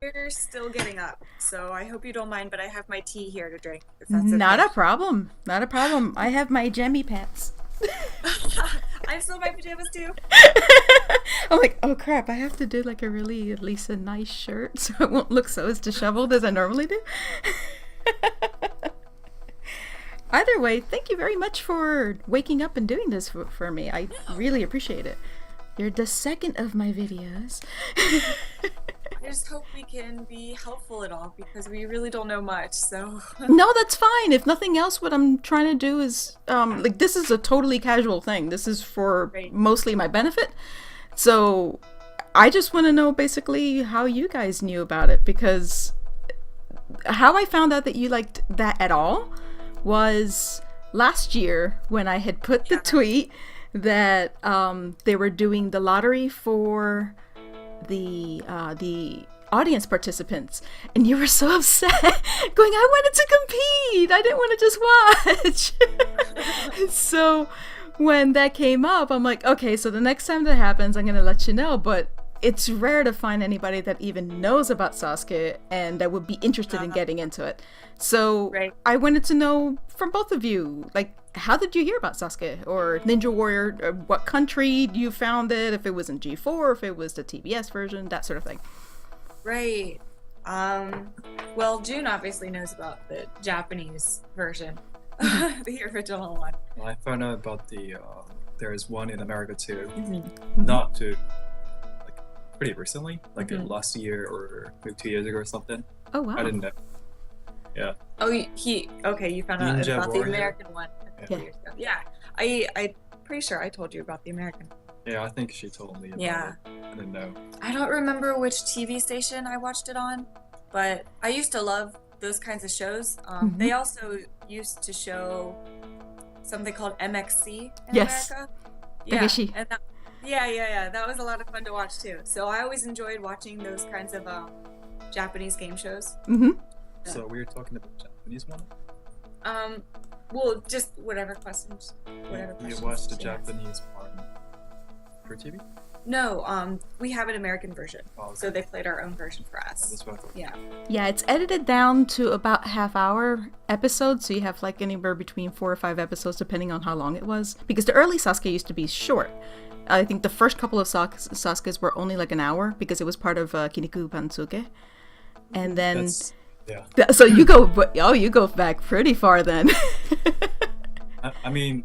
We're still getting up, so I hope you don't mind, but I have my tea here to drink, if that's Not okay. a problem. Not a problem. I have my jammy pants. I'm still in my pajamas too. I'm like, oh crap, I have to do like a really, at least a nice shirt so it won't look so as disheveled as I normally do. Either way, thank you very much for waking up and doing this for me. I No, really appreciate it. You're the second of my videos. I just hope we can be helpful at all because we really don't know much, so. No, that's fine. If nothing else, what I'm trying to do is, like, this is a totally casual thing. This is for Great. mostly my benefit. So I just want to know basically how you guys knew about it, because how I found out that you liked that at all was last year when I had put the Yeah. tweet that they were doing the lottery for the audience participants, and you were so upset, going, "I wanted to compete. I didn't want to just watch." So when that came up, I'm like, okay, so the next time that happens, I'm gonna let you know. But it's rare to find anybody that even knows about Sasuke and that would be interested in Uh, getting into it. So right. I wanted to know from both of you, like, how did you hear about Sasuke or Ninja Warrior? Or what country you found it? If it was in G4, if it was the TBS version, that sort of thing. Right. Um, well, June obviously knows about the Japanese version, the original one. I found out about there is one in America too. Mm-hmm. Not too, like, pretty recently, like Mhm. last year or maybe 2 years ago or something. Oh I wow. didn't know. Yeah. Oh, okay, you found out Ninja about the Warrior. American one a couple Yeah. years ago. Yeah, I'm pretty sure I told you about the American. Yeah, I think she told me about Yeah. it. I didn't know. I don't remember which TV station I watched it on, but I used to love those kinds of shows. Mm-hmm. They also used to show something called MXC in Yes. America. Yeah, Takeshi. and yeah. That was a lot of fun to watch too. So I always enjoyed watching those kinds of Japanese game shows. Mm-hmm. Yeah. So we were talking about Japanese one. Um, well, just whatever You questions. watched the she has. Japanese one for TV? No, we have an American version, Oh, so okay. they played our own version for us. That's what I thought. Yeah. Yeah, it's edited down to about half-hour episodes, so you have like anywhere between 4 or 5 episodes, depending on how long it was. Because the early Sasuke used to be short. I think the first couple of Sasuke's were only like an hour because it was part of Kiniku Bansuke. And then, That's yeah. so you go, you go back pretty far then. I mean,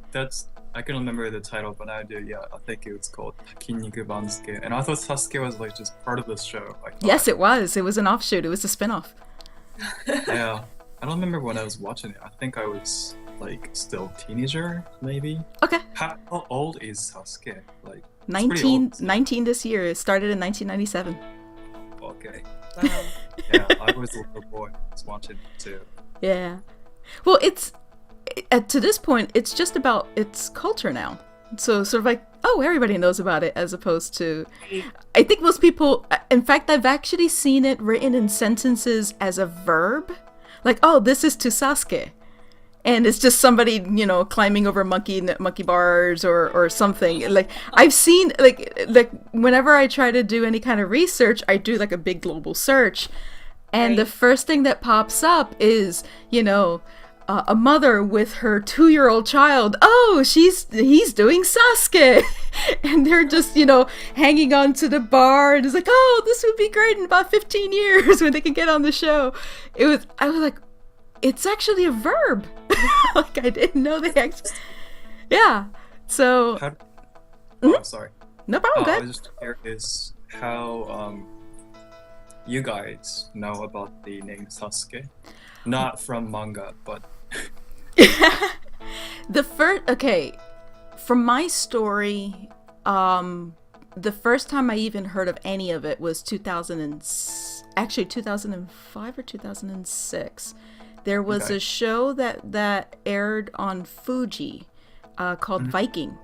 I can remember the title, but I do. Yeah, I think it was called Takiniku Bansuke, and I thought Sasuke was like just part of this show. I thought. Yes, it was. It was an offshoot. It was a spin-off. Yeah, I don't remember when I was watching it. I think I was like still teenager, maybe. Okay. How old is Sasuke? Like it's pretty 19, old. 19 this year. It started in 1997. Okay. Wow. Yeah, I was a little boy. I was watching it too. Yeah. Well, to this point, it's just about its culture now. So sort of like, oh, everybody knows about it, as opposed to, I think most people, in fact, I've actually seen it written in sentences as a verb. Like, oh, this is to Sasuke. And it's just somebody, climbing over monkey bars or something. Like, I've seen, like whenever I try to do any kind of research, I do like a big global search. And the Right. first thing that pops up is, a mother with her 2-year-old child. Oh, he's doing Sasuke, and they're just hanging on to the bar, and it's like, oh, this would be great in about 15 years when they can get on the show. I was like, it's actually a verb. Like, I didn't know they actually. Yeah. So How? Oh, sorry. no problem. I Go was just curious how you guys know about the name Sasuke, not from manga, but ahead. Okay, from my story, the first time I even heard of any of it was 2005 or 2006. There was Okay. a show that aired on Fuji called Viking,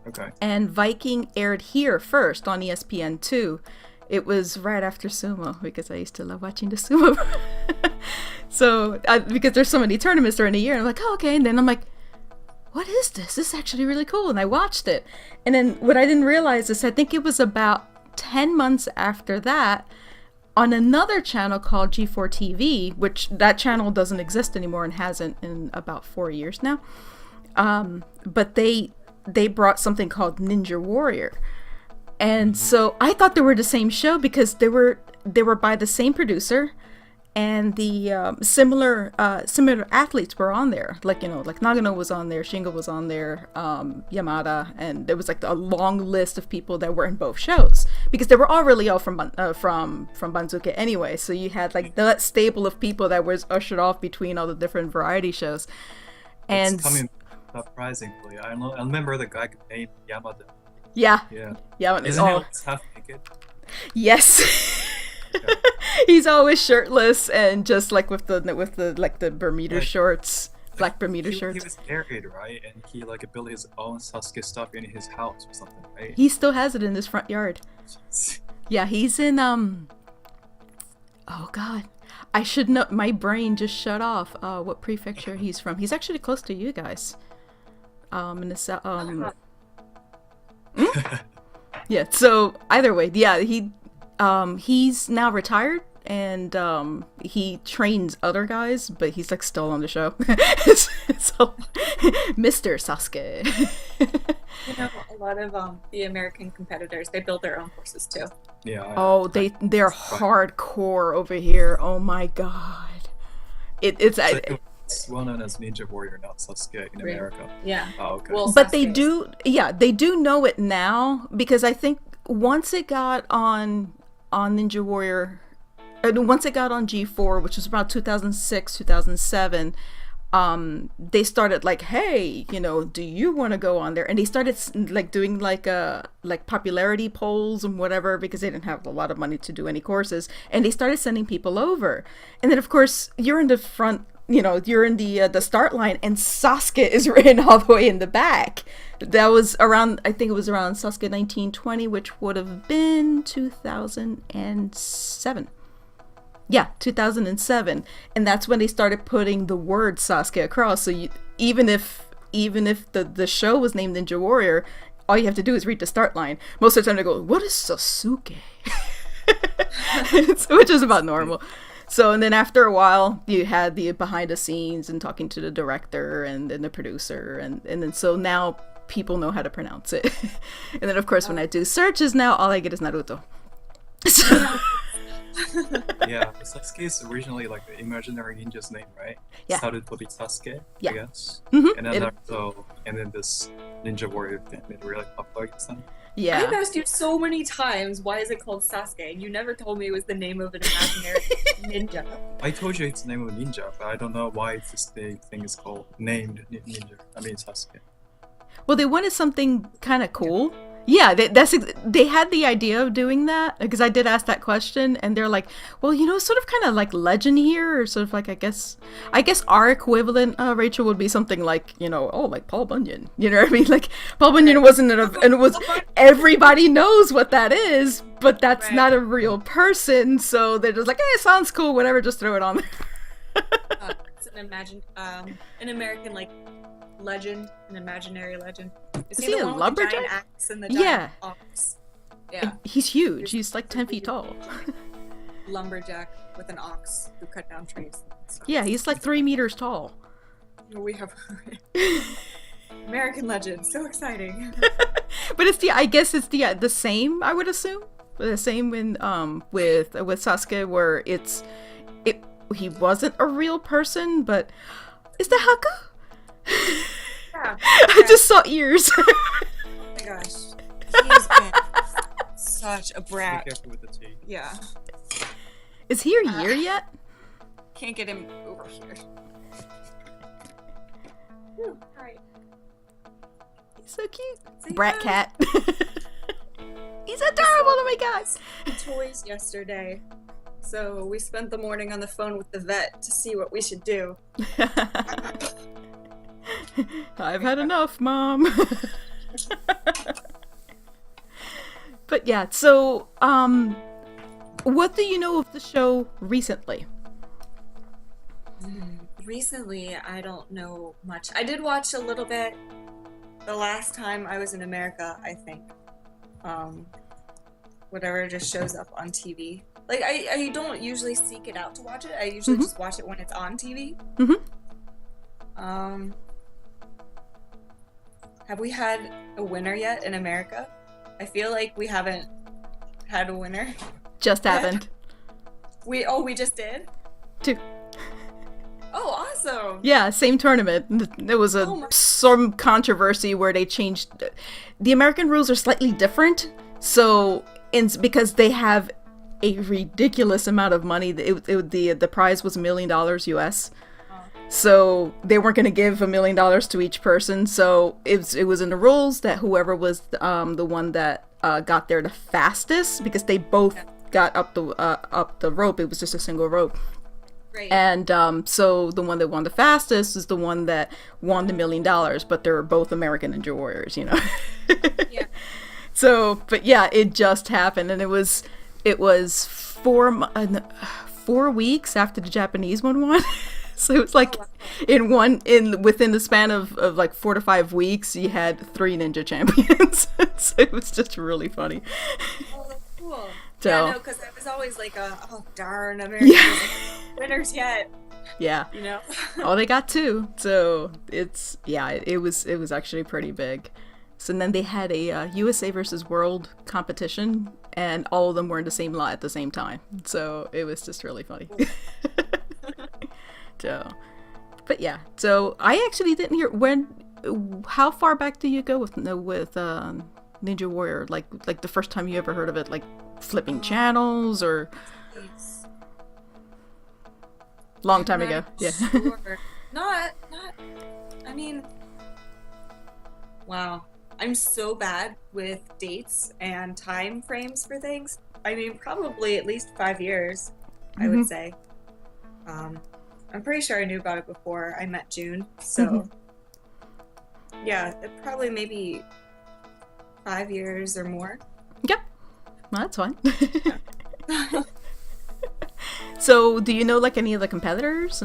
okay. and Viking aired here first on ESPN2. It was right after sumo because I used to love watching the sumo. So because there's so many tournaments during the year, I'm like, oh, okay. And then I'm like, what is this? This is actually really cool. And I watched it. And then what I didn't realize is I think it was about 10 months after that, on another channel called G4 TV, which that channel doesn't exist anymore and hasn't in about 4 years now. But they brought something called Ninja Warrior. And so I thought they were the same show because they were by the same producer, and the similar athletes were on there. Like, like Nagano was on there, Shingo was on there, Yamada, and there was like a long list of people that were in both shows because they were all really all from Banzuke anyway. So you had like that stable of people that was ushered off between all the different variety shows. And it's coming surprisingly. I remember the guy named Yamada. Yeah. Isn't he always half naked? Yes. He's always shirtless and just like with the Bermuda shorts, black Bermuda shorts. He was married, right? And he like built his own Sasuke stuff in his house or something, right? He still has it in his front yard. Yeah, he's in oh god, I should know. My brain just shut off. What prefecture he's from? He's actually close to you guys. In the south. Yeah. So either way, yeah, he's now retired and he trains other guys, but he's like still on the show. So, Mr. Sasuke. A lot of the American competitors, they build their own horses too. Yeah. They're hardcore over here. Oh my god. It's well known as Ninja Warrior, not Sasuke in America. Yeah. Oh, okay. Well, but they do know it now because I think once it got on Ninja Warrior, once it got on G4, which was about 2006, 2007, they started like, hey, do you want to go on there? And they started like doing like popularity polls and whatever because they didn't have a lot of money to do any courses, and they started sending people over. And then of course you're in the front, you're in the start line, and Sasuke is written all the way in the back. That was around, I think it was around Sasuke 1920, which would have been 2007. Yeah, 2007, and that's when they started putting the word Sasuke across. So even if the show was named Ninja Warrior, all you have to do is read the start line. Most of the time they go, "What is Sasuke?" Which is about normal. So, and then after a while, you had the behind the scenes and talking to the director and then the producer, and then so now people know how to pronounce it. And then of course when I do searches now, all I get is Naruto. So. Yeah, Sasuke is originally like the imaginary ninja's name, right? Yeah. Started to be Sasuke, Yeah. I guess. Mm-hmm. And then Naruto, and then this Ninja Warrior thing made really popular. Yeah. I've asked you so many times, why is it called Sasuke? You never told me it was the name of an imaginary ninja. I told you it's the name of a ninja, but I don't know why this thing is called named ninja. I mean Sasuke. Well, they wanted something kind of cool. Yeah, they had the idea of doing that because I did ask that question, and they're like, well, sort of kind of like legend here, or sort of like I guess our equivalent, Rachel, would be something like like Paul Bunyan. You know what I mean? Like Paul Bunyan wasn't and it was everybody knows what that is, but that's not a real person. So they're just like, hey, it sounds cool, whatever, just throw it on there. It's an American like legend, an imaginary legend. Is he a lumberjack? With the giant axe and the giant ox? Yeah. He's huge. He's like 10 feet tall. Lumberjack with an ox who cut down trees. Yeah, he's like 3 meters tall. We have American legend. So exciting. But I guess it's the same, I would assume. The same with Sasuke, where he wasn't a real person, but is that Haku? Yeah. I just saw ears. Oh my gosh. He's been such a brat. Be careful with the tea. Yeah. Is he a year yet? Can't get him over here. Whew, alright. He's so cute. See Brat ya. cat. He's adorable, oh my gosh. Toys yesterday. So we spent the morning on the phone with the vet to see what we should do. I've had enough, Mom. But yeah, so what do you know of the show recently? Recently, I don't know much. I did watch a little bit the last time I was in America, I think. Whatever just shows up on TV. Like I don't usually seek it out to watch it. I usually just watch it when it's on TV. Have we had a winner yet in America? I feel like we haven't had a winner. Just happened. We just did? 2. Oh, awesome. Yeah, same tournament. There was some controversy where they changed. The American rules are slightly different. So, because they have a ridiculous amount of money, the prize was $1 million US. So they weren't going to give $1 million to each person. So it was in the rules that whoever was the one that got there the fastest, because they both got up the rope. It was just a single rope. Right. And so the one that won the fastest is the one that won the $1 million. But they're both American Ninja Warriors, you know. Yeah. So, but yeah, it just happened, and it was 4 weeks after the Japanese one won. So it was like within the span of like 4 to 5 weeks, you had 3 ninja champions. So it was just really funny. Oh, that's cool. So, yeah, no, because I was always like, oh darn, American winners yet. Yeah. You know. Oh, they got 2. So it was actually pretty big. So then they had a USA versus World competition, and all of them were in the same lot at the same time. So it was just really funny. So, but yeah. So I actually didn't hear how far back do you go with Ninja Warrior? Like the first time you ever heard of it, like flipping channels or long time ago. Yeah. Sure. Not. I mean, wow. I'm so bad with dates and time frames for things. I mean, probably at least 5 years, I would say. I'm pretty sure I knew about it before I met June. So, yeah, probably maybe 5 years or more. Yep. Well, that's fine. So, do you know like any of the competitors,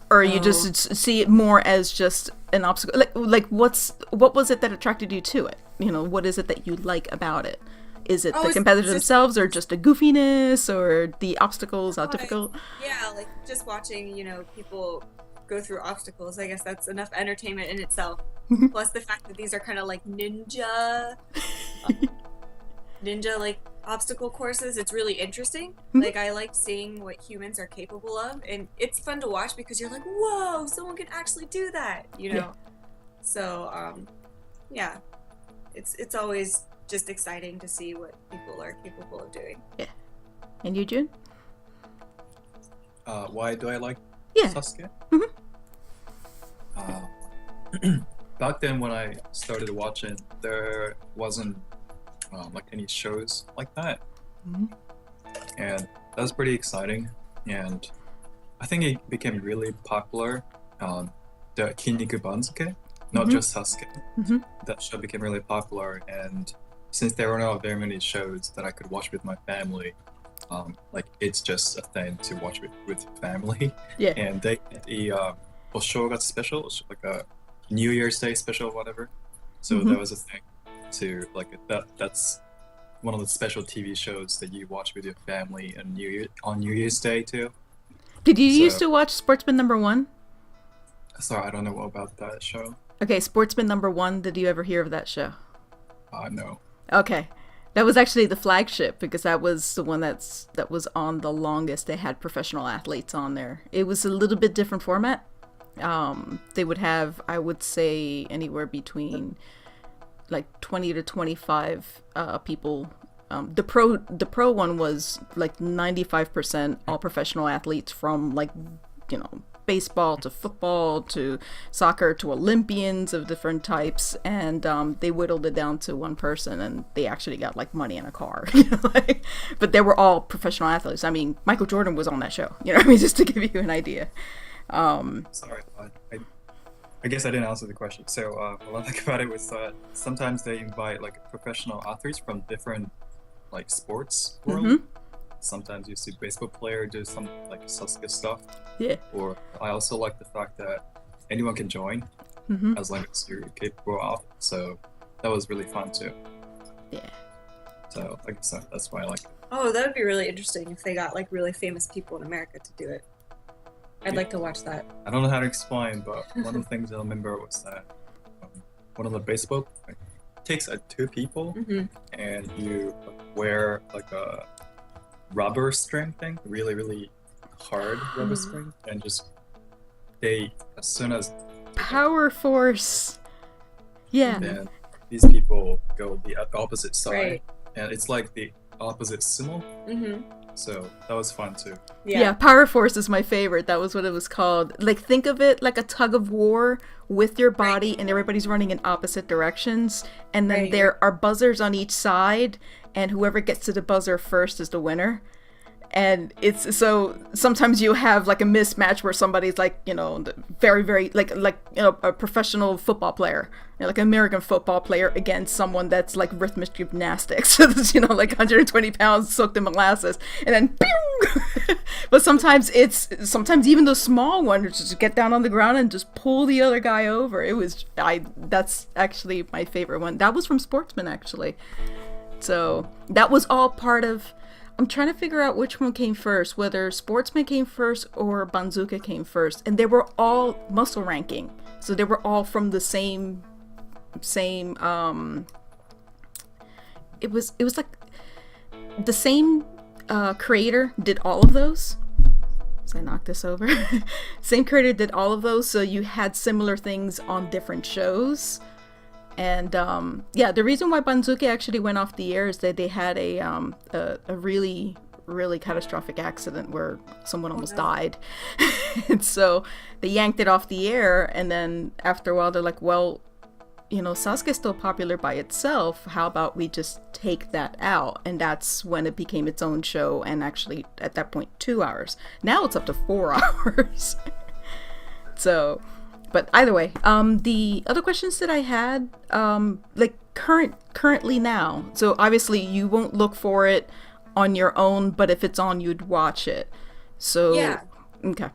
or you just see it more as just an obstacle? Like what was it that attracted you to it? You know, what is it that you like about it? Is it the competitors themselves, or just the goofiness, or the obstacles are difficult? Yeah, like just watching, people go through obstacles. I guess that's enough entertainment in itself. Plus the fact that these are kind of like ninja like obstacle courses. It's really interesting. Like I like seeing what humans are capable of, and it's fun to watch because you're like, whoa, someone can actually do that, Yeah. So yeah, it's always just exciting to see what people are capable of doing. Yeah. And you, June? Why do I like Sasuke? Back then when I started watching, there wasn't like any shows like that. And that was pretty exciting. And I think it became really popular. The Kinniku Banzuke, not just Sasuke. That show became really popular, and since there were not very many shows that I could watch with my family, like it's just a thing to watch with family. Yeah. And they did a Oshogatsu special, like a New Year's Day special, whatever. So that was a thing to like that's one of the special TV shows that you watch with your family on New Year's Day too. Did you used to watch Sportsman Number 1? Sorry, I don't know about that show. Okay, Sportsman Number 1. Did you ever hear of that show? No. Okay. That was actually the flagship, because that was the one that was on the longest. They had professional athletes on there. It was a little bit different format. They would have, I would say, anywhere between like 20 to 25 people. The pro one was like 95% all professional athletes, from like, baseball to football to soccer to Olympians of different types, and they whittled it down to one person, and they actually got like money and a car. But they were all professional athletes. I mean, Michael Jordan was on that show. Just to give you an idea. Sorry, I guess I didn't answer the question. So what I like about it was that sometimes they invite like professional athletes from different like sports world. Sometimes you see baseball player do some like Sasuke stuff. Yeah. Or I also like the fact that anyone can join as long as you're capable of. So that was really fun too. Yeah. So like I said, that's why I like it. Oh, that would be really interesting if they got like really famous people in America to do it. I'd like to watch that. I don't know how to explain, but one of the things I remember was that one of the baseball takes 2 people and you wear like a rubber string thing, really, really hard rubber string, and just as soon as Power force. Yeah. then these people go the opposite side, Right. and it's like the opposite sumo. So that was fun too. Yeah, Power Force is my favorite. That was what it was called. Like, think of it like a tug of war with your body, and everybody's running in opposite directions. And then there are buzzers on each side, and whoever gets to the buzzer first is the winner. And it's so sometimes you have like a mismatch where somebody's like, you know, very, very like you know, a professional football player, you know, like an American football player against someone that's like rhythmic gymnastics. So that's, you know, like 120 pounds soaked in molasses, and then pew! But sometimes even those small ones just get down on the ground and just pull the other guy over. That's actually my favorite one. That was from Sportsman, actually. So that was all part of. I'm trying to figure out which one came first, whether Sportsman came first or Banzuka came first, and they were all muscle ranking, so they were all from the same. It was like the same creator did all of those. So I knocked this over. Same creator did all of those, so you had similar things on different shows. And the reason why Banzuke actually went off the air is that they had a really, really catastrophic accident where someone almost died. And so they yanked it off the air, and then after a while they're like, well, you know, Sasuke's still popular by itself. How about we just take that out? And that's when it became its own show, and actually at that point 2 hours. Now it's up to 4 hours. So... But either way, the other questions that I had, like currently now. So obviously you won't look for it on your own, but if it's on, you'd watch it. So yeah. Okay.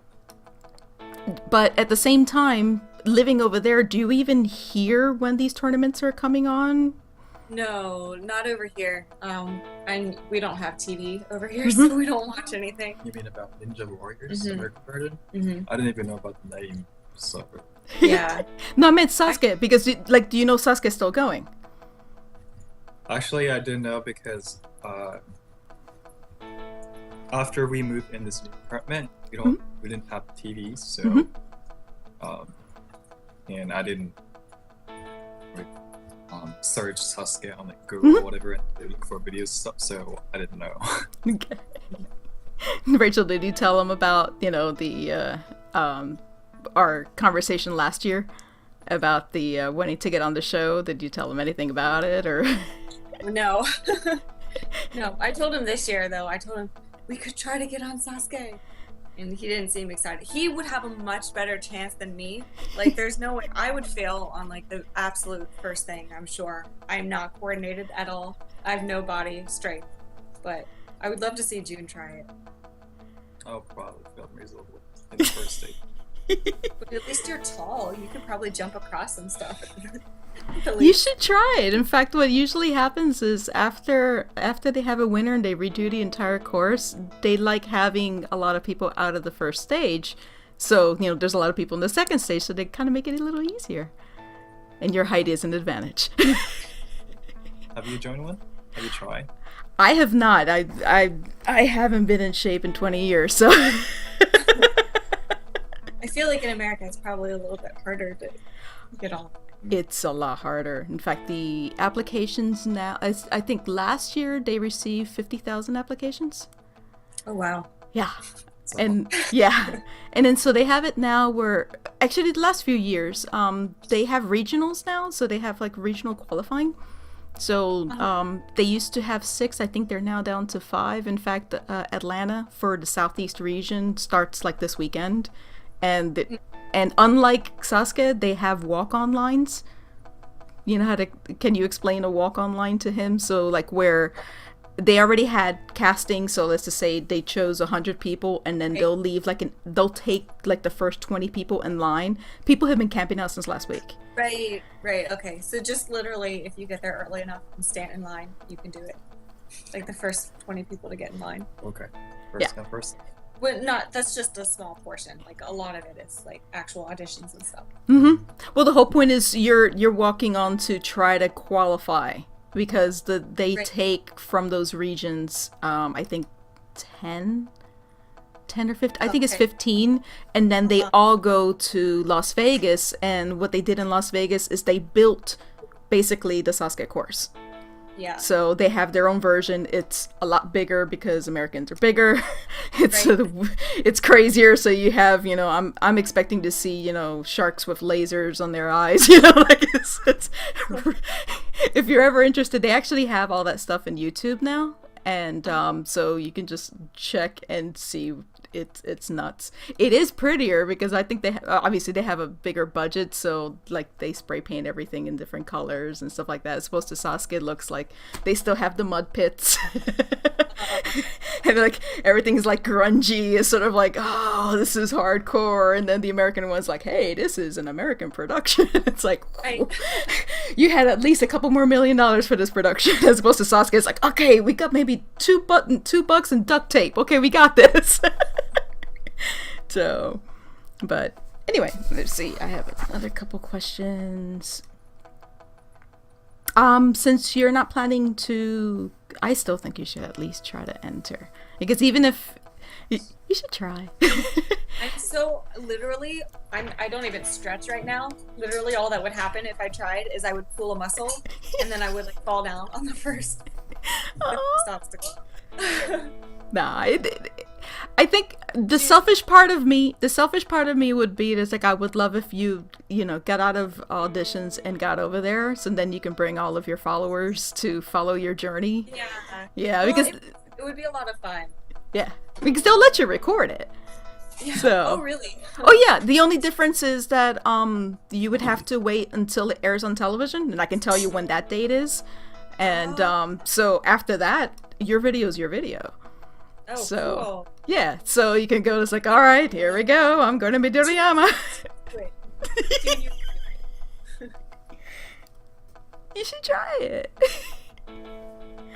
But at the same time, living over there, do you even hear when these tournaments are coming on? No, not over here. And we don't have TV over here, so we don't watch anything. You mean about Ninja Warriors? American version? I didn't even know about the name. So. Yeah. No, I meant Sasuke, because do you know Sasuke's still going? Actually, I didn't know because after we moved in this new apartment, we didn't have TVs, so and I didn't search Sasuke on like Google or whatever and look for videos and stuff, so I didn't know. Okay. Rachel, did you tell him about, you know, the our conversation last year about the wanting to get on the show? Did you tell him anything about it, or? No. No, I told him this year though. I told him we could try to get on Sasuke, and he didn't seem excited. He would have a much better chance than me. Like, there's no way I would fail on like the absolute first thing. I'm sure I'm not coordinated at all. I have no body strength, but I would love to see June try it. I'll probably fail miserably in the first stage. But at least you're tall. You could probably jump across some stuff. You should try it. In fact, what usually happens is after they have a winner and they redo the entire course, they like having a lot of people out of the first stage. So, you know, there's a lot of people in the second stage, so they kind of make it a little easier. And your height is an advantage. Have you joined one? Have you tried? I have not. I haven't been in shape in 20 years, so... I feel like in America it's probably a little bit harder to get on. It's a lot harder. In fact, the applications now, I think last year they received 50,000 applications. Oh, wow. Yeah. And yeah. And then so they have it now where, actually the last few years, they have regionals now. So they have like regional qualifying. So they used to have 6. I think they're now down to 5. In fact, Atlanta for the Southeast region starts like this weekend. And unlike Sasuke, they have walk-on lines. You know can you explain a walk-on line to him? So like where they already had casting, so let's just say they chose 100 people, and then they'll leave they'll take like the first 20 people in line. People have been camping out since last week. Right. Okay. So just literally, if you get there early enough and stand in line, you can do it. like the first 20 people to get in line. Okay. Yeah. First come first. But that's just a small portion. Like a lot of it is like actual auditions and stuff. Mm-hmm. Well, the whole point is you're walking on to try to qualify because they Right. take from those regions, I think 10 or 15. I think it's Okay. 15, and then they all go to Las Vegas. And what they did in Las Vegas is they built basically the Sasuke course. Yeah. So they have their own version. It's a lot bigger because Americans are bigger. It's Right. it's crazier. So you have, I'm expecting to see, sharks with lasers on their eyes. Like it's if you're ever interested, they actually have all that stuff in YouTube now, and so you can just check and see. It's nuts. It is prettier because I think obviously they have a bigger budget, so like they spray paint everything in different colors and stuff like that. As opposed to Sasuke, it looks like they still have the mud pits, and like everything's like grungy. It's sort of like, oh, this is hardcore, and then the American one's like, hey, this is an American production. It's like, Right. you had at least a couple more $1 million for this production, as opposed to Sasuke. It's like, okay, we got maybe $2 and duct tape. Okay, we got this. So, but anyway, let's see. I have another couple questions. Since you're not planning to, I still think you should at least try to enter, because even if you should try. I'm so literally, I don't even stretch right now. Literally, all that would happen if I tried is I would pull a muscle, and then I would like fall down on the first obstacle. Nah, I think the selfish part of me would be just like, I would love if you got out of auditions and got over there, so then you can bring all of your followers to follow your journey. Yeah. Yeah, Well, because it would be a lot of fun. because they'll let you record it. Yeah. So. Oh, really? Oh yeah, the only difference is that you would have to wait until it airs on television, and I can tell you when that date is. And so after that, your video is your video. Oh, So- cool. Yeah, so you can go, it's like, all right, here we go, I'm going to Midoriyama. Wait. Junior. You should try it.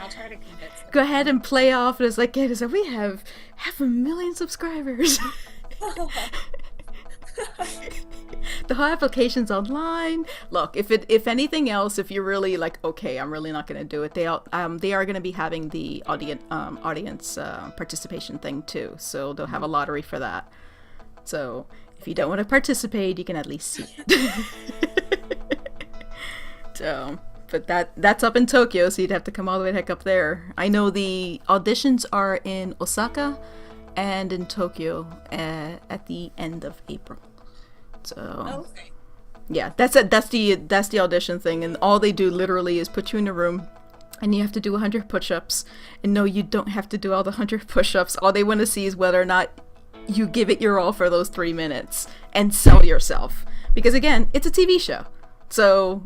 I'll try to convince them. Go ahead and play off, and it's like, we have 500,000 subscribers. The whole application's online. Look, if anything else, if you're really like, okay, I'm really not going to do it, they are going to be having the audience participation thing too. So they'll have a lottery for that. So if you don't want to participate, you can at least see it. So, but that's up in Tokyo, so you'd have to come all the way the heck up there. I know the auditions are in Osaka and in Tokyo at the end of April. So Okay. yeah, that's the audition thing, and all they do literally is put you in a room, and you have to do 100 push-ups. And no, you don't have to do all the 100 push-ups. All they want to see is whether or not you give it your all for those 3 minutes and sell yourself. Because again, it's a TV show. So,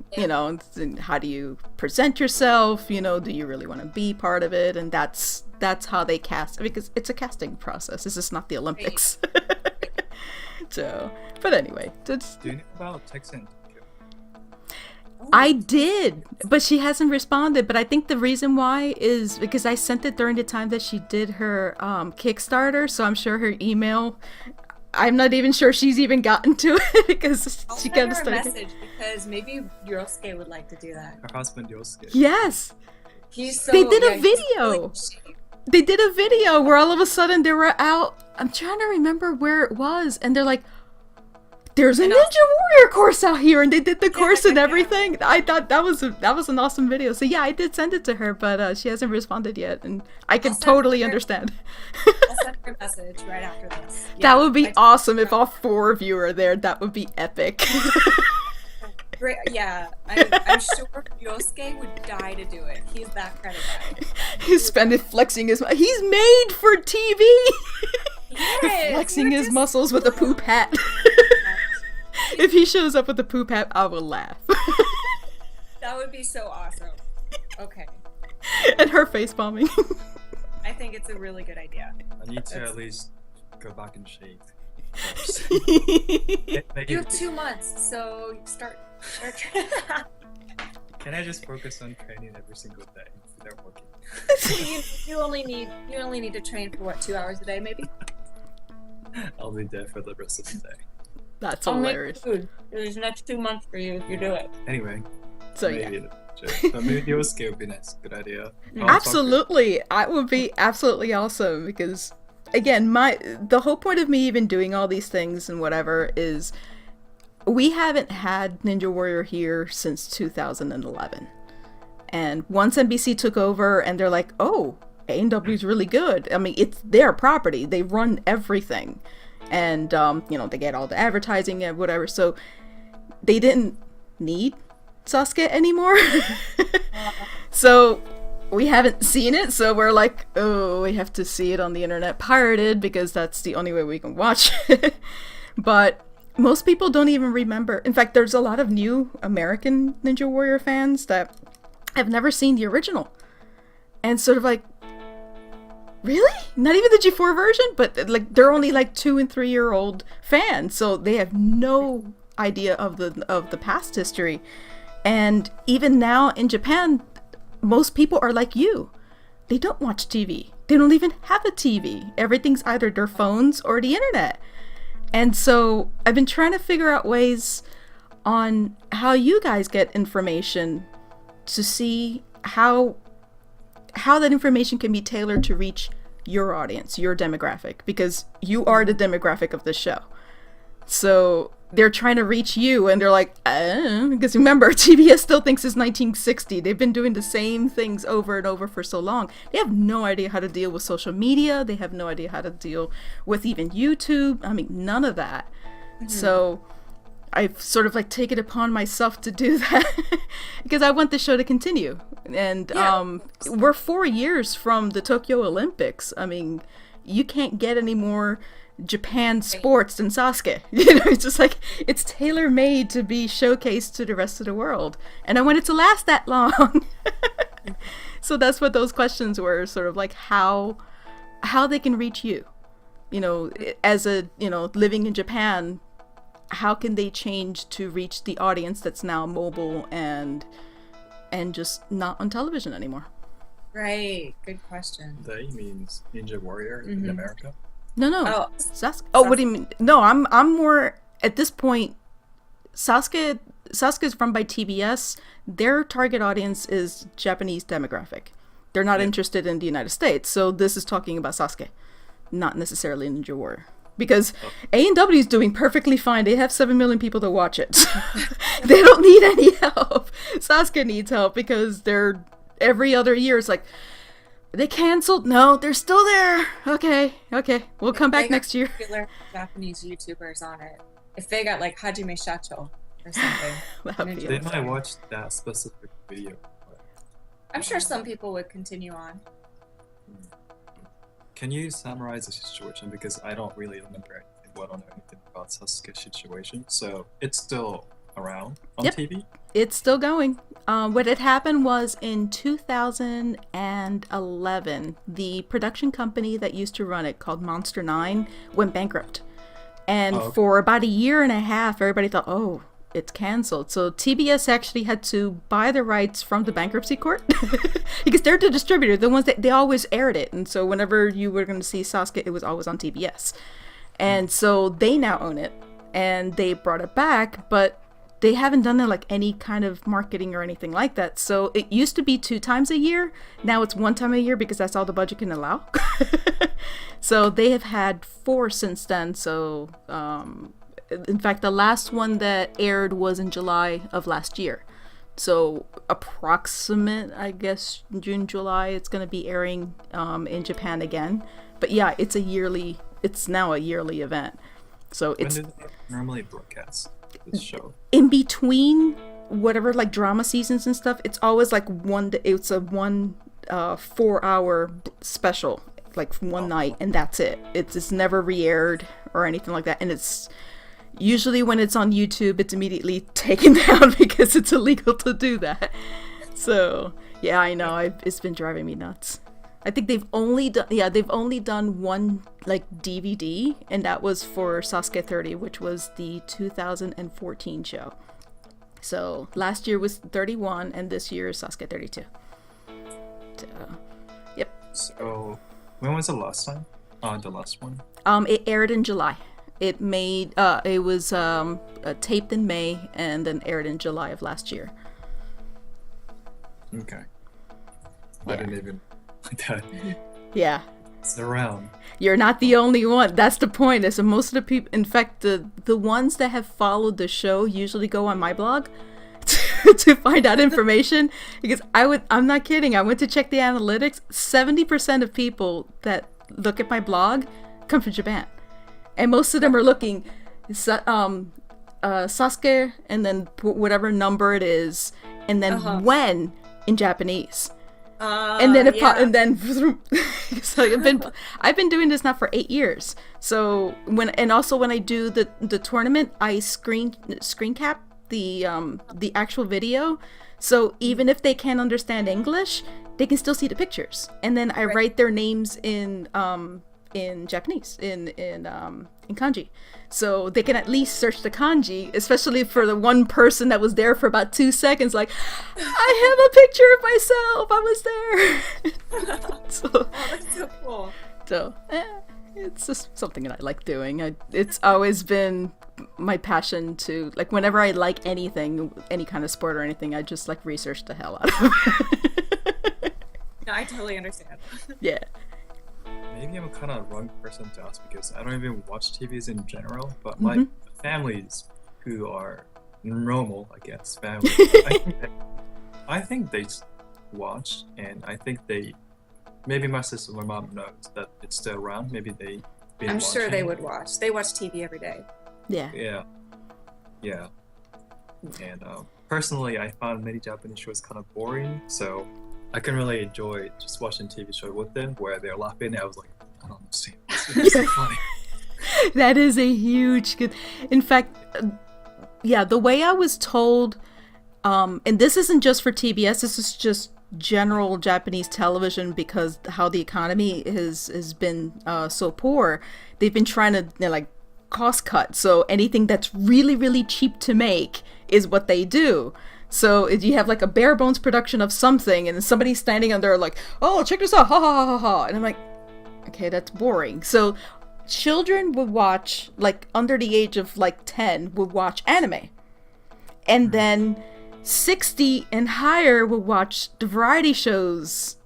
how do you present yourself? Do you really want to be part of it? And that's how they cast, because it's a casting process. This is not the Olympics. So, but anyway, that's... Do you know about Texan Tokyo? I did, but she hasn't responded. But I think the reason why is because I sent it during the time that she did her Kickstarter, so I'm sure her email, I'm not even sure she's even gotten to it, because I'll she send got her a started. message because maybe Yosuke would like to do that. Her husband Yosuke. Yes, He's so. They did a he's video. really in shape. they did a video where all of a sudden they were out. I'm trying to remember where it was, and they're like, there's a And Ninja also- Warrior course out here, and they did the course and everything. I thought that was an awesome video. So yeah, I did send it to her, but she hasn't responded yet, and I can I'll send totally her- understand. I'll send her a message right after this. That would be I- awesome if all 4 of you are there. That would be epic. Great. Yeah, I'm sure Yosuke would die to do it. He's that kind of guy. He's spending flexing his. He's made for TV. Yes, Flexing we're his just- muscles with a poop hat. If he shows up with a poop hat, I will laugh. That would be so awesome. Okay, And her face bombing. I think it's a really good idea. I need to That's- at least go back and shave. first. Make You it- have 2 months, so start. Can I just focus on training every single day without working? You only need to train for what, 2 hours a day, maybe? I'll be there for the rest of the day. That's I'll hilarious. make food for these next 2 months for you if you do it. Anyway, So maybe yeah. but maybe the OSK would be nice. Good idea. Absolutely, I would be absolutely awesome because, again, the whole point of me even doing all these things and whatever is we haven't had Ninja Warrior here since 2011, and once NBC took over and they're like, oh, A&W is really good. I mean, it's their property. They run everything, and they get all the advertising and whatever. So they didn't need Sasuke anymore. So we haven't seen it, so we're like, oh, we have to see it on the internet pirated because that's the only way we can watch it. But most people don't even remember. In fact, there's a lot of new American Ninja Warrior fans that have never seen the original, and sort of like, really? Not even the G4 version? But like, they're only like 2 and 3 year old fans, so they have no idea of the past history. And even now in Japan, most people are like you. They don't watch TV. They don't even have a TV. Everything's either their phones or the internet. And so I've been trying to figure out ways on how you guys get information to see how that information can be tailored to reach your audience, your demographic, because you are the demographic of this show. So they're trying to reach you, and they're like, because remember, TBS still thinks it's 1960. They've been doing the same things over and over for so long. They have no idea how to deal with social media. They have no idea how to deal with even YouTube. I mean, none of that. Mm-hmm. So I've sort of like taken it upon myself to do that because I want the show to continue. And we're 4 years from the Tokyo Olympics. I mean, you can't get any more Japan sports than Sasuke. It's just like, it's tailor-made to be showcased to the rest of the world, and I want it to last that long. So that's what those questions were, sort of like how they can reach you, as a living in Japan. How can they change to reach the audience that's now mobile and just not on television anymore? Right, good question. They means Ninja Warrior in America. No. Oh, Sasuke. Oh, what do you mean? No, I'm more at this point. Sasuke is run by TBS. Their target audience is Japanese demographic. They're not interested in the United States. So this is talking about Sasuke, not necessarily Ninja Warrior. Because A&W is doing perfectly fine. They have 7 million people to watch it. They don't need any help. Sasuke needs help because they're every other year. It's like, they canceled? No, they're still there. Okay. We'll come back next year. Popular Japanese YouTubers on it. If they got like Hajime Shacho or something. They might watch that specific video. I'm sure some people would continue on. Can you summarize the situation? Because I don't really remember anything about Sasuke's situation. So it's still around on TV? It's still going. What had happened was in 2011, the production company that used to run it, called Monster 9, went bankrupt. And for about a year and a half, everybody thought, oh, it's canceled. So TBS actually had to buy the rights from the bankruptcy court because they're the distributor, the ones that they always aired it. And so whenever you were going to see Sasuke, it was always on TBS. And so they now own it, and they brought it back, but they haven't done like any kind of marketing or anything like that. So it used to be 2 times a year. Now it's 1 time a year because that's all the budget can allow. So they have had 4 since then. So in fact, the last one that aired was in July of last year. So approximate, I guess, June, July, it's going to be airing in Japan again. But yeah, it's now a yearly event. So when do they normally broadcast this show? In between whatever like drama seasons and stuff, it's always like it's a 4-hour special, like one night, and that's it. It's never re-aired or anything like that. And it's usually when it's on YouTube, it's immediately taken down because it's illegal to do that. So yeah, I know, it's been driving me nuts. I think they've only done one like DVD, and that was for Sasuke 30, which was the 2014 show. So last year was 31, and this year is Sasuke 32. So, So, when was the last time? The last one? It aired in July. It was taped in May and then aired in July of last year. Okay. Yeah. I didn't even like that. Yeah. It's around. You're not the only one. That's the point. Is most of the people, in fact, the ones that have followed the show usually go on my blog to find out information, because I'm not kidding. I went to check the analytics. 70% of people that look at my blog come from Japan, and most of them are looking Sasuke and then whatever number it is, and then when in Japanese. And then so I've been doing this now for 8 years. So when I do the tournament, I screen cap the actual video. So even if they can't understand English, they can still see the pictures. And then I write their names in Japanese in kanji, so they can at least search the kanji, especially for the one person that was there for about 2 seconds, like, I have a picture of myself, I was there. So, Oh, that's so cool. So it's just something that I like doing. It's always been my passion to, like, whenever I like anything, any kind of sport or anything, I just like research the hell out of it. No, I totally understand. Yeah. Maybe I'm kind of wrong person to ask because I don't even watch TVs in general, but my families who are normal, I guess, families, I think they watch, and I think maybe my sister, my mom knows that it's still around. Maybe they. I'm sure they would watch. They watch TV every day. Yeah. Yeah. And personally, I found many Japanese shows kind of boring, so I can really enjoy just watching TV show with them where they're laughing. I was like, I don't understand. It's so funny. That is a huge good. In fact, the way I was told, and this isn't just for TBS. This is just general Japanese television, because how the economy has been so poor. They've been trying to cost cut. So anything that's really, really cheap to make is what they do. So if you have like a bare bones production of something, and then somebody's standing on there like, oh, check this out, ha ha ha ha, and I'm like, okay, that's boring. So children would watch, like under the age of like 10, would watch anime, and then 60 and higher would watch the variety shows,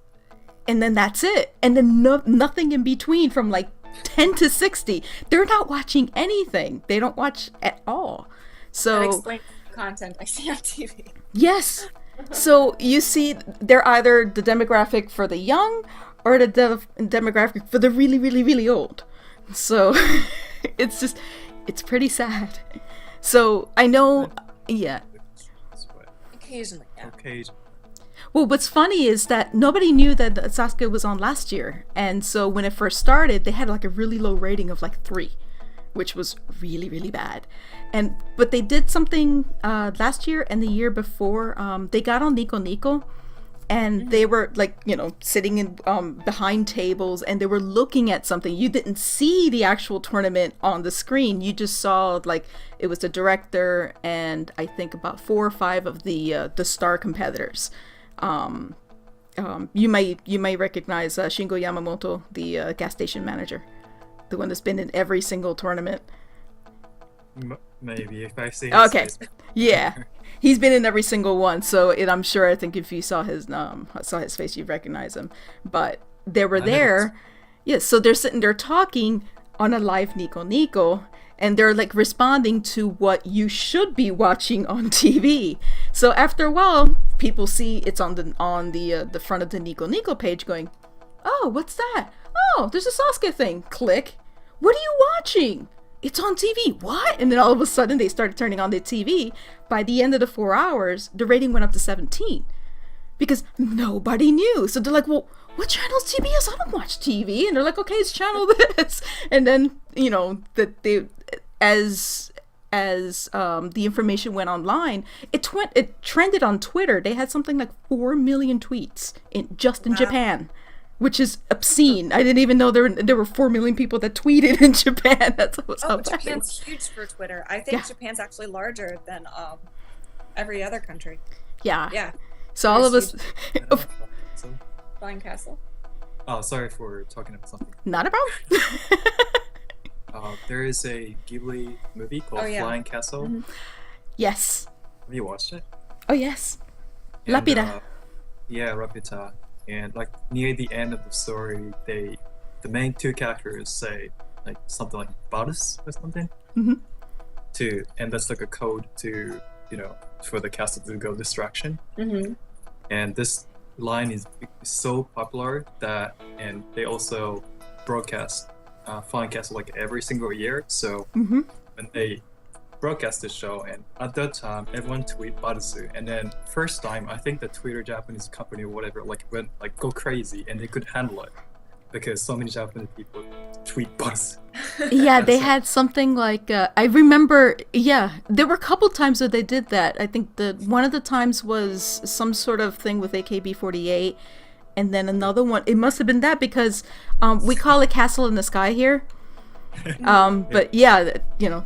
and then that's it. And then nothing in between from like 10 to 60. They're not watching anything. They don't watch at all. So that explains the content I see on TV. Yes. So you see, they're either the demographic for the young or the demographic for the really, really, really old. So it's pretty sad. So I know, yeah. Occasionally, yeah. Well, what's funny is that nobody knew that Sasuke was on last year. And so when it first started, they had like a really low rating of like 3, which was really, really bad. But they did something last year and the year before. They got on Nico Nico, and they were like, sitting in behind tables, and they were looking at something. You didn't see the actual tournament on the screen. You just saw like it was the director and I think about 4 or 5 of the star competitors. You may recognize Shingo Yamamoto, the gas station manager, the one that's been in every single tournament. Maybe if I see his face. Yeah, he's been in every single one. So I'm sure, I think if you saw his face, you'd recognize him. But they were there. Yeah, so they're sitting there talking on a live Nico Nico, and they're like responding to what you should be watching on TV. So after a while, people see it's on the front of the Nico Nico page, going, "Oh, what's that? Oh, there's a Sasuke thing." Click. What are you watching? It's on TV. What? And then all of a sudden they started turning on the TV. By the end of the 4 hours, the rating went up to 17 because nobody knew. So they're like, well, what channel's TBS? I don't watch TV. And they're like, okay, it's channel this. And then, that they, as the information went online, it trended on Twitter. They had something like 4 million tweets in Japan, which is obscene. I didn't even know there were 4 million people that tweeted in Japan. That's how bad Japan's huge for Twitter. I think Japan's actually larger than every other country. Yeah. Yeah. So all of us. Flying Castle. Oh, sorry for talking about something. Not a problem. There is a Ghibli movie called Oh, yeah. Flying Castle. Mhm. Yes. Have you watched it? Oh, yes. And, Lapida. Yeah, Rapita. And like near the end of the story, the main two characters say like something like Badus or something. Mhm. And that's like a code to, for the castle to go distraction. Mm-hmm. And this line is so popular and they also broadcast Flying Castle like every single year. So Mm-hmm. when they broadcast this show, and at that time everyone tweet Badasu, and then first time I think the Twitter Japanese company or whatever like went like go crazy and they could handle it because so many Japanese people tweet Badasu. Yeah, they So- had something like I remember. Yeah, there were a couple times that they did that. I think one of the times was some sort of thing with AKB48, and then another one. It must have been that because we call it Castle in the Sky here. But yeah,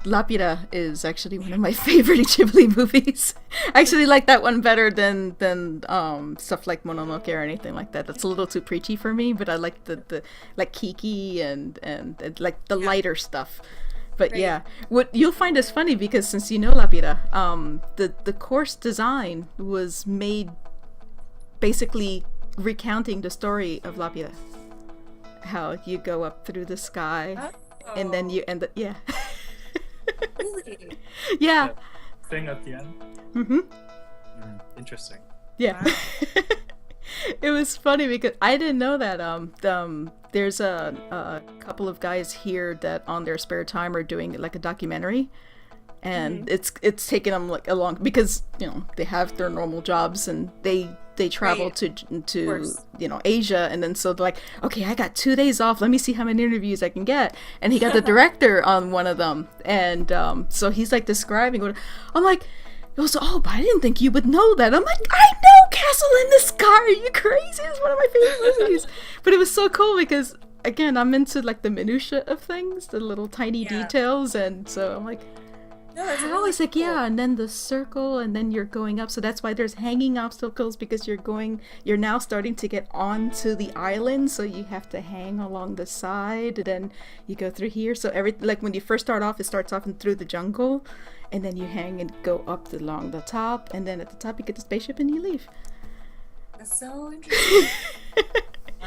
Lapida is actually one of my favorite Ghibli movies. I actually like that one better than stuff like Mononoke or anything like that. That's a little too preachy for me, but I like the like Kiki and like the lighter stuff. But Right. yeah, what you'll find is funny because since you know Lapida, the course design was made basically recounting the story of Lapida. How you go up through the sky. And then you end up, yeah. Really? Yeah. Thing at the end. Mm-hmm. Interesting. Yeah. Wow. It was funny because I didn't know that. There's a couple of guys here that on their spare time are doing like a documentary, and it's taking them like along because they have their normal jobs and they travel Right. to course. Asia, and then so they're like, okay, I got 2 days off, let me see how many interviews I can get. And he got the director on one of them, and so he's like describing what I'm like. It was, oh, but I didn't think you would know that. I'm like, I know Castle in the Sky. Are you crazy? It's one of my favorite movies. But it was so cool because, again, I'm into like the minutia of things, the little tiny Yeah. details, and so I'm like, No, that's I always like, cool. yeah, and then the circle, and then you're going up. So that's why there's hanging obstacles because you're now starting to get onto the island. So you have to hang along the side, and then you go through here. So like when you first start off, it starts off through the jungle, and then you hang and go up along the top, and then at the top you get the spaceship and you leave. That's so interesting.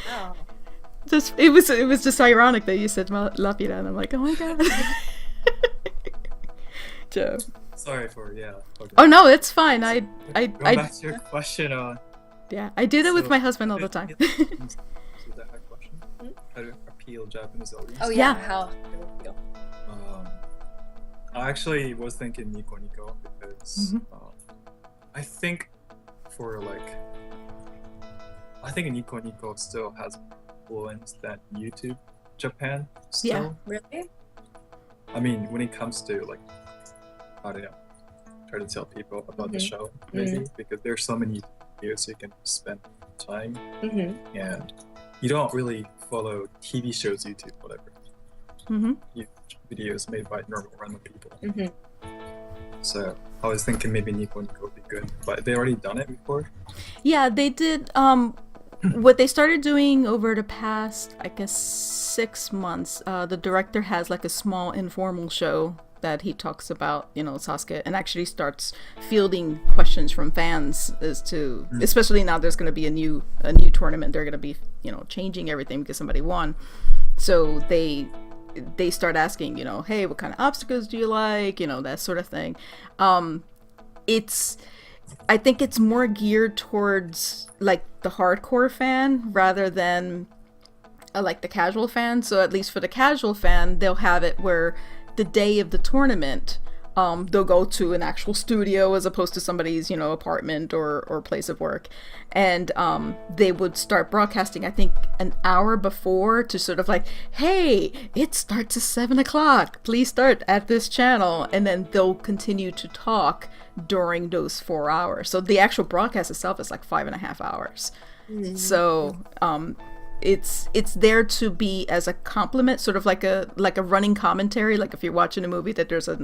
Wow. It was just ironic that you said Lapida, and I'm like, oh my god. So. Sorry for okay. Oh no, it's fine. I Going back to your question on yeah, I do that with my husband all the time. Is that a question? How to appeal Japanese audience? Oh yeah. Yeah. How it would feel. I actually was thinking Nico Nico because I think Nico Nico still has influence that YouTube Japan still. Really? I mean, when it comes to like, I don't know, try to tell people about the show maybe because there's so many videos you can spend time Mm-hmm. and you don't really follow TV shows, YouTube, whatever. Mm-hmm. Videos made by normal random people. Mm-hmm. So I was thinking maybe Nico Nico would be good, but they already done it before. Yeah, they did. What they started doing over the past, I guess, 6 months. The director has like a small informal show that he talks about, Sasuke, and actually starts fielding questions from fans as to, especially now there's going to be a new tournament. They're going to be, changing everything because somebody won. So they start asking, hey, what kind of obstacles do you like? That sort of thing. I think it's more geared towards like the hardcore fan rather than like the casual fan. So at least for the casual fan, they'll have it where the day of the tournament, they'll go to an actual studio as opposed to somebody's, apartment or place of work. And they would start broadcasting, I think, an hour before to sort of like, hey, it starts at 7 o'clock. Please start at this channel. And then they'll continue to talk during those 4 hours. So the actual broadcast itself is like 5.5 hours. So it's there to be as a complement, sort of like a running commentary, like if you're watching a movie that there's a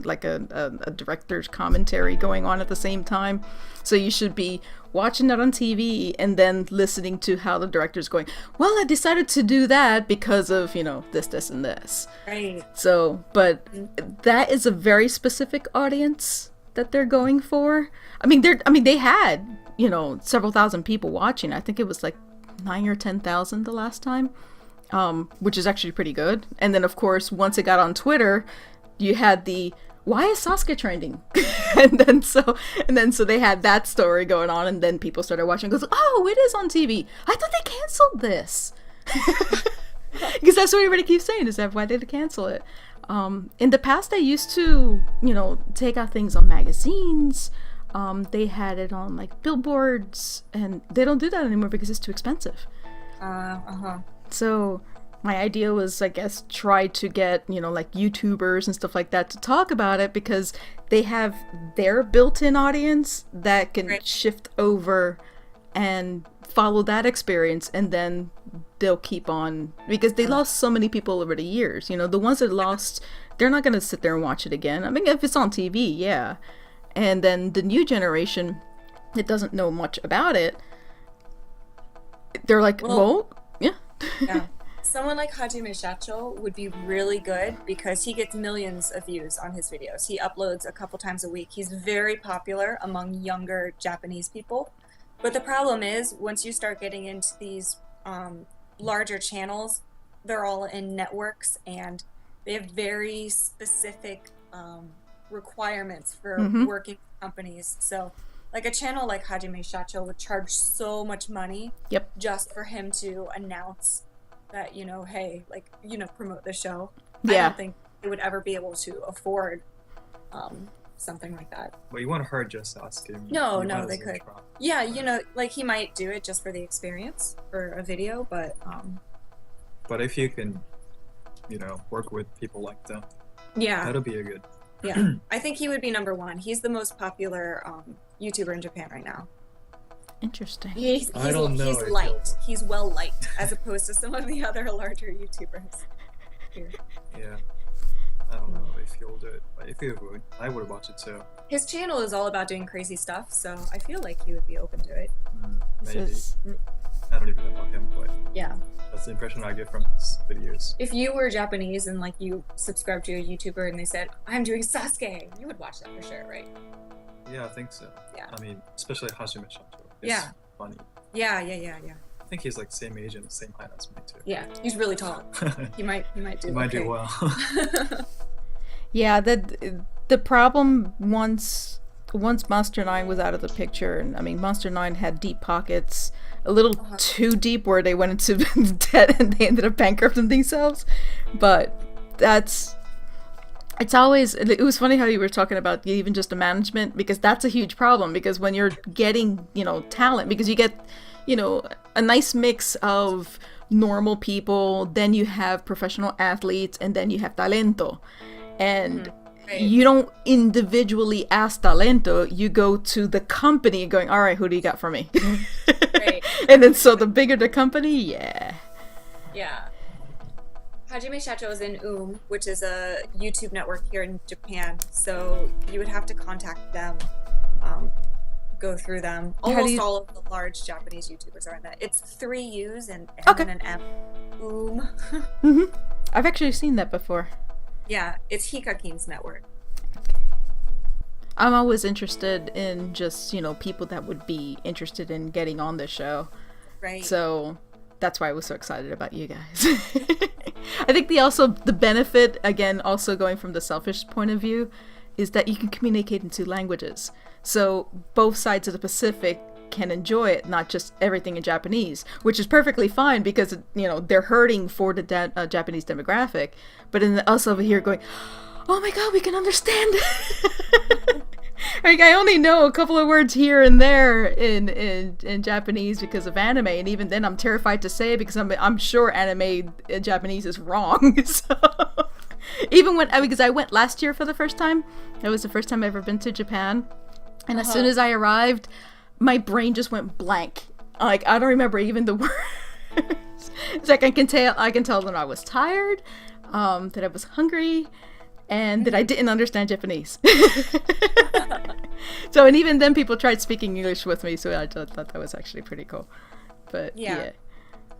director's commentary going on at the same time. So you should be watching that on TV and then listening to how the director's going, well, I decided to do that because of, this and this. Right. So, but that is a very specific audience that they're going for. They had, several thousand people watching. I think it was like 9 or 10,000 the last time, which is actually pretty good. And then, of course, once it got on Twitter, you had the why is Sasuke trending? and then so they had that story going on, and then people started watching. Goes, oh, it is on TV. I thought they canceled this because that's what everybody keeps saying is that why did they cancel it? In the past, they used to take out things on magazines. They had it on like billboards, and they don't do that anymore because it's too expensive. So my idea was, I guess, try to get, like YouTubers and stuff like that to talk about it, because they have their built-in audience that can shift over and follow that experience, and then they'll keep on, because they lost so many people over the years. The ones that lost, they're not going to sit there and watch it again. I mean, if it's on TV, yeah. And then the new generation that doesn't know much about it, they're like, well yeah. Yeah. Someone like Hajime Shacho would be really good because he gets millions of views on his videos. He uploads a couple times a week. He's very popular among younger Japanese people. But the problem is, once you start getting into these larger channels, they're all in networks, and they have very specific requirements for working companies. So like a channel like Hajime Shacho would charge so much money just for him to announce that, hey, like, promote the show. Yeah. I don't think they would ever be able to afford something like that. Well, you want to hurt just Sasuke. No, they could. Yeah, like he might do it just for the experience for a video, but But if you can, work with people like them, that'll be a good. Yeah, I think he would be number one. He's the most popular YouTuber in Japan right now. Interesting. I don't know. He's liked. He's well liked, as opposed to some of the other larger YouTubers. Here. Yeah. I don't know if you'll do it, but if you would, I would watch it too. His channel is all about doing crazy stuff, so I feel like he would be open to it. Maybe. I don't even know about him, but yeah, that's the impression I get from his videos. If you were Japanese and like you subscribed to a YouTuber and they said, I'm doing Sasuke, you would watch that for sure, right? Yeah, I think so. Yeah. I mean, especially Hajime Shacho. It's funny. Yeah. I think he's like same age and the same height as me too. Yeah, he's really tall. He might do. He might do well. Yeah, the problem once Monster 9 was out of the picture, and I mean Monster 9 had deep pockets, a little too deep where they went into debt and they ended up bankrupting themselves. But it was funny how you were talking about even just the management, because that's a huge problem, because when you're getting, talent, because you get, a nice mix of normal people, then you have professional athletes, and then you have talento. And you don't individually ask talento, you go to the company going, all right, who do you got for me? And then so the bigger the company, yeah. Hajime Shacho is in which is a YouTube network here in Japan, so you would have to contact them, go through them. Almost all of the large Japanese YouTubers are in that. It's 3 U's and then an M. I've actually seen that before. Yeah, it's Hikakin's network. I'm always interested in just, people that would be interested in getting on this show. Right. So that's why I was so excited about you guys. I think the benefit, again, also going from the selfish point of view, is that you can communicate in 2 languages. So both sides of the Pacific can enjoy it, not just everything in Japanese, which is perfectly fine because, they're hurting for the Japanese demographic. But in us over here going, oh my god, we can understand it. Like, I only know a couple of words here and there in Japanese because of anime, and even then I'm terrified to say it because I'm sure anime in Japanese is wrong. So even because I went last year for the first time, it was the first time I've ever been to Japan, and as soon as I arrived, my brain just went blank. Like, I don't remember even the word. It's like I can tell them I was tired, that I was hungry, and that I didn't understand Japanese. So, and even then people tried speaking English with me, so I thought that was actually pretty cool. But yeah.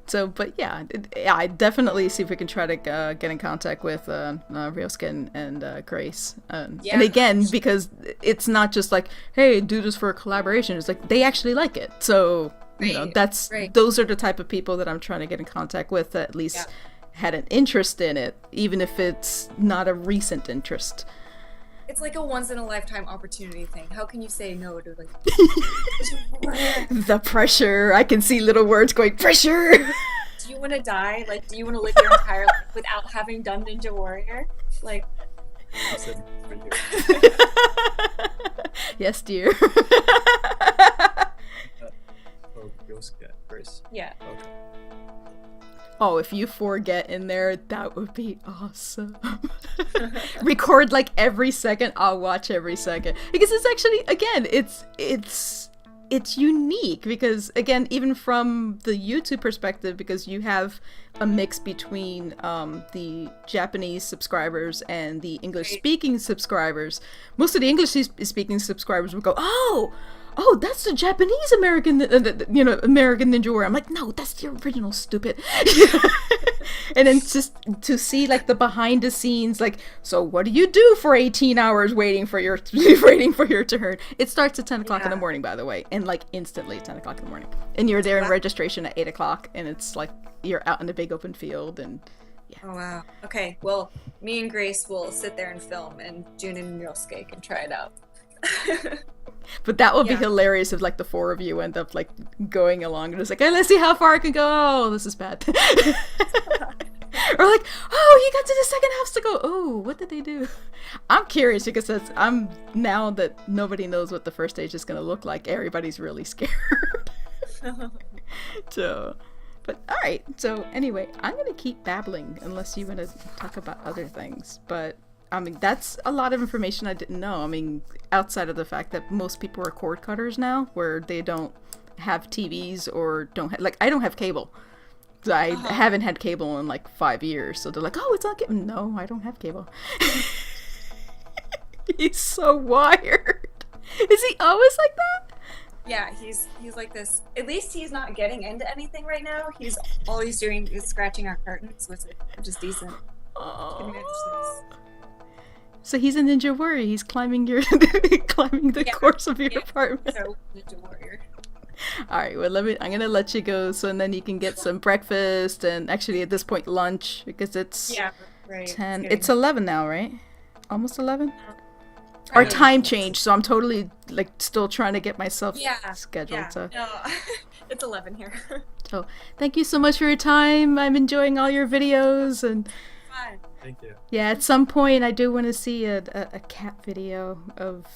So, but yeah, I definitely see if we can try to get in contact with Ryosuke and Grace. And again, because it's not just like, hey, do this for a collaboration. It's like they actually like it. So, you know, those are the type of people that I'm trying to get in contact with that at least had an interest in it, even if it's not a recent interest. It's like a once-in-a-lifetime opportunity thing. How can you say no to, like... The pressure. I can see little words going, pressure! Do you want to die? Like, do you want to live your entire life without having done Ninja Warrior? Like... Yes, dear. Yeah. Okay. Oh, if you 4get in there, that would be awesome. Record like every second. I'll watch every second, because it's actually, again, it's unique, because again, even from the YouTube perspective, because you have a mix between the Japanese subscribers and the English speaking subscribers. Most of the English speaking subscribers would go, oh, that's the Japanese American, American Ninja Warrior. I'm like, no, that's the original, stupid. And then just to see like the behind the scenes, like, so what do you do for 18 hours waiting for your turn? It starts at 10 o'clock in the morning, by the way, and like instantly at 10 o'clock in the morning. And you're there in registration at 8 o'clock, and it's like you're out in the big open field, and yeah. Oh wow. Okay, well, me and Grace will sit there and film, and Jun and Ryosuke can try it out. But that would be hilarious if like the four of you end up like going along and it's like, hey, let's see how far I can go. Oh, this is bad. Or like, oh, you got to the second house to go. Oh, what did they do? I'm curious, because I'm now that nobody knows what the first stage is going to look like. Everybody's really scared. So, but all right. So anyway, I'm going to keep babbling unless you want to talk about other things. But I mean, that's a lot of information I didn't know. I mean, outside of the fact that most people are cord cutters now, where they don't have TVs or don't like, I don't have cable. So I haven't had cable in like 5 years. So they're like, oh, it's not getting. No, I don't have cable. He's so wired. Is he always like that? Yeah, he's like this. At least he's not getting into anything right now. All he's doing is scratching our curtains, which is decent. Oh. So he's a Ninja Warrior. He's climbing the course of your apartment. So Ninja Warrior. All right. Well, I'm gonna let you go, so then you can get some breakfast, and actually at this point lunch, because it's 10. It's 11 now, right? Almost 11. Our time changed, so I'm totally like still trying to get myself scheduled. Yeah. So. No, it's 11 here. So thank you so much for your time. I'm enjoying all your videos and. Thank you. Yeah, at some point I do want to see a cat video of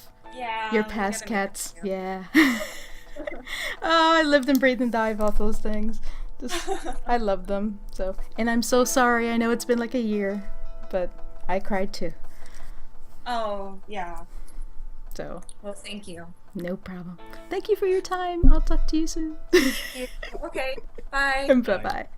your past cats. Yeah. Oh, I lived and breathed and died off those things. I love them. So, and I'm so sorry. I know it's been like a year, but I cried too. Oh, yeah. So. Well, thank you. No problem. Thank you for your time. I'll talk to you soon. Okay. Bye. Bye-bye.